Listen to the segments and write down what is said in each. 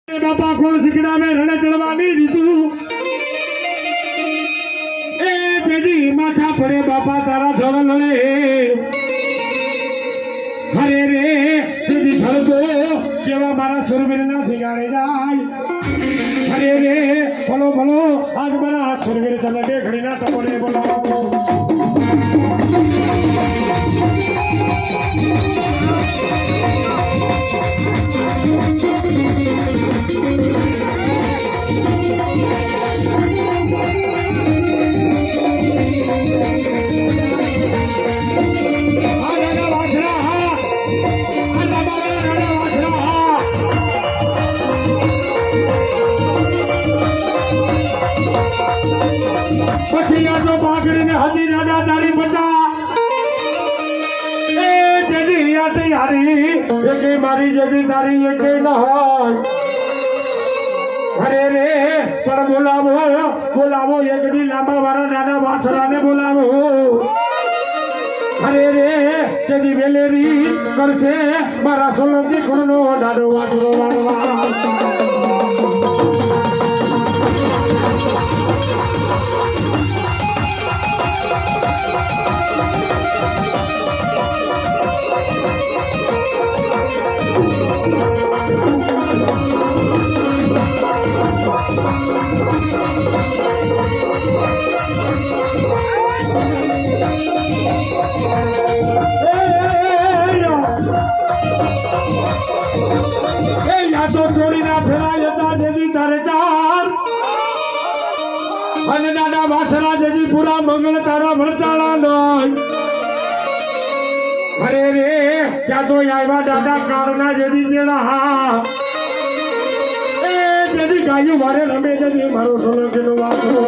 बापा को सिकड़ा में रण चढ़वानी दीदू ए बेदी माथा पड़े बापा तारा छोड़ लड़े हरे रे तेरी छड़को केवा मारा सुरवीर ना ठिकाने जाय हरे रे फलो फलो आज मारा सुरवीर चले देखड़ी ना टपड़े बोला પછી આ તો પાકડીને હજી દાદા તારી બતા એ જડી આ તૈયારી એકે મારી જડી તારી એકે ન હોય અરે રે પણ બોલાવો બોલાવો એકડી લાંબા વાળા દાદા વાછરાને બોલાવો અરે રે જડી વેલેરી કરશે મારા સોલંકી કુળનો દાદો વાટરો વાળવા तो चोरी ना फैलाया था जगी तारे चार અને દાદા વાસરા જજી પૂરા મંગળ તારા ભરતાળા નોય અરે રે ક્યાં તો આવ્યા દાદા કાળના જજી જેડા હા એ જજી ગાયું મારે રમે જજી મારો સોલંકીનો વાસરો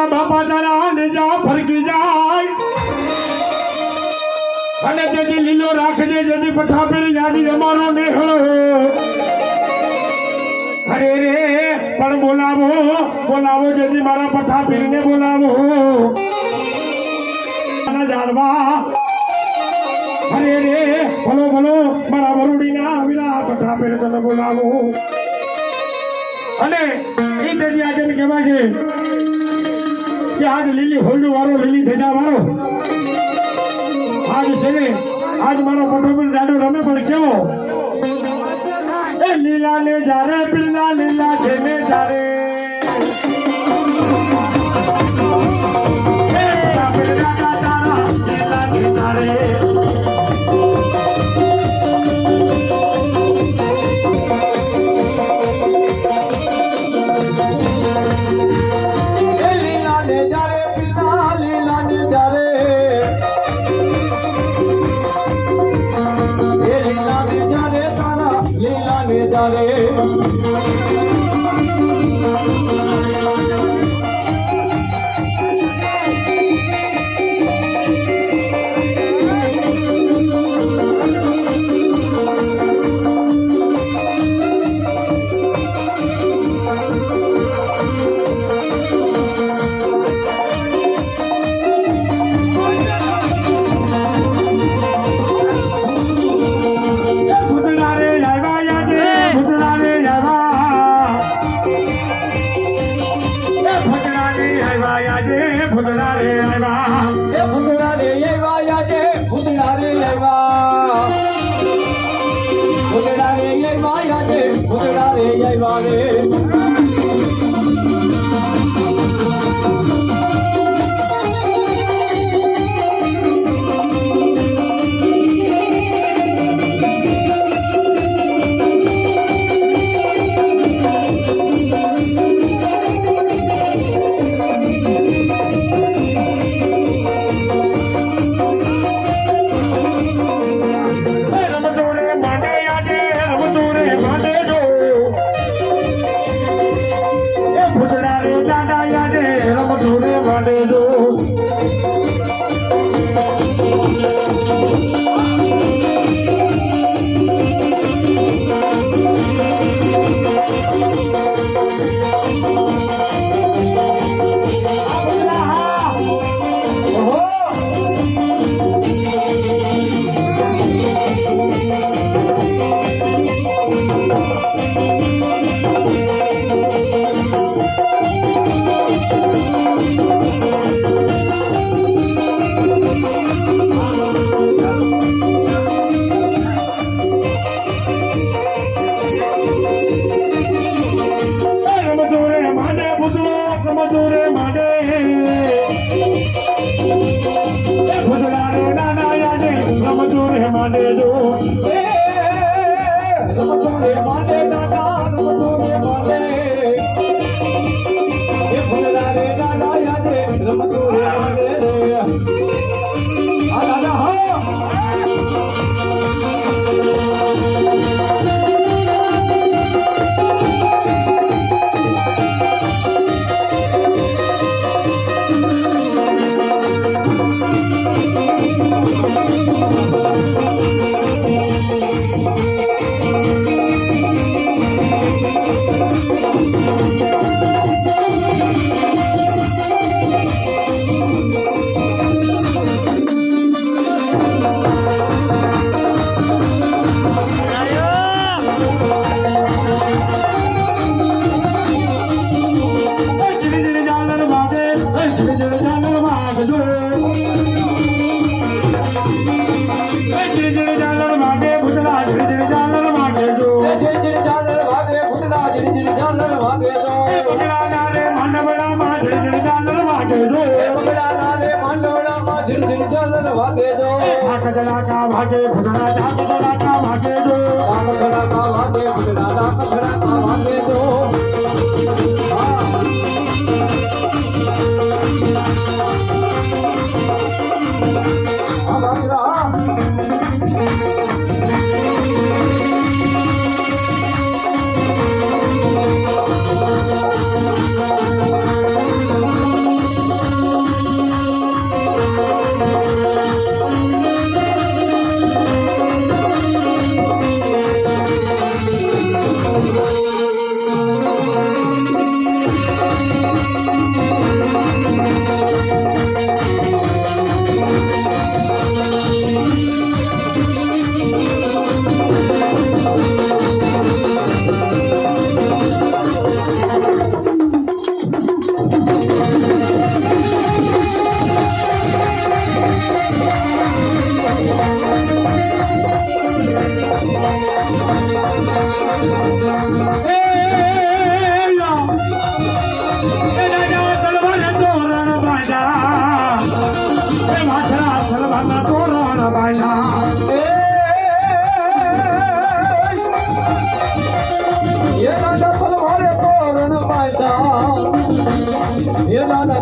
बापा तारा ने जा फरकी जाय અને જજી લીલો રાખજે જજી પઠા પેરી જાડી અમારો નેહળો અરે રે પણ બોલાવો બોલાવો જજી મારા પઠા પેરીને બોલાવો જાણવા અરે રે ભલો ભલો મારા વરુડીના વિના પઠા પેરી તને બોલાવો અને એ જજી આજે કહેવાય છે કે આજ લીલી હોલ્ડું વાળો લીલી ધજા વાળો આજ છે ને આજ મારો પટોબલ જાડો રમે પણ કેવો એ લીલા ને જારે પીલા લીલા છે ને જારે એ પેલા તારા લીલા ને જારે આજે ભૂતડા રે આવ્યા એ ભૂતડા રે આવ્યા આજે ભૂતડા રે આવ્યા ભૂતડા રે આવ્યા આજે ભૂતડા રે આવ્યા રે ભાગે ભૂતડા કા ભાગે જો ભાગે ભૂતડા કા ભાગે જો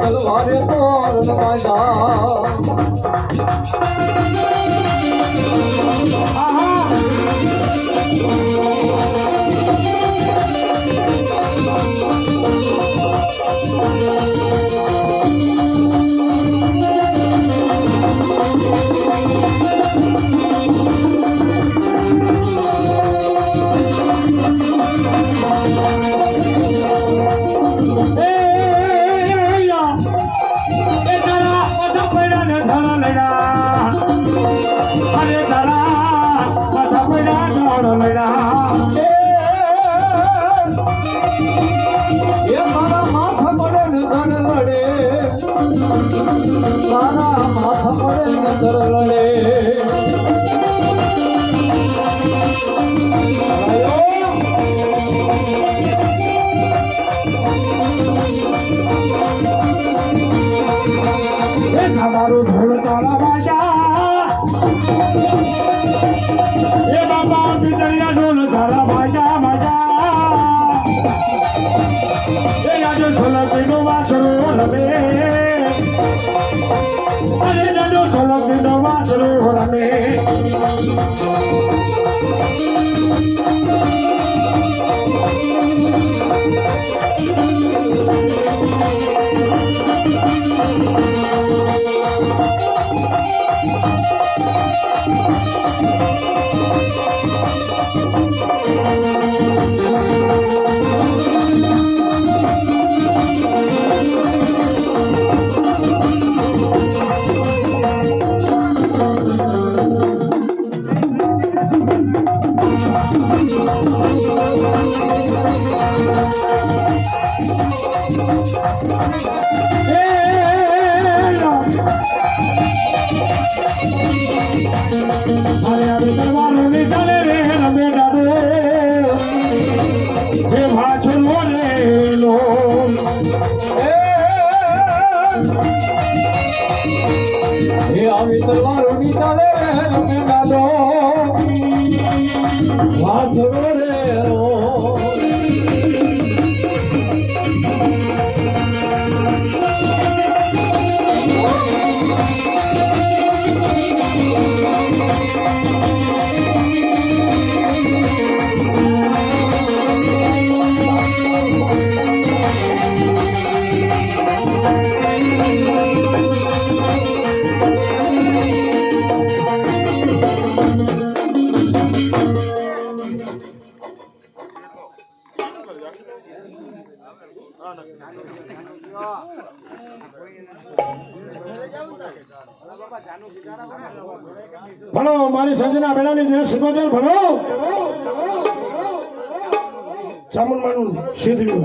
તલવારે તોરણ અરે તારા સરળ રે તમારું ધોળ તારા બાજા એ બાબા પિતળિયા ઢોલ તારા બાજા બાજા એ આજે સોલંકીનો વાસરો રમે અરે જાજો સોલંકીનો વાસરો રમે આવી તલવારોની તાલે રમે નાલો વાસરો રે ભણો મારી સંજના બેલાની દેશ સુગોદર ભણો ચામુંડ માનું સીધું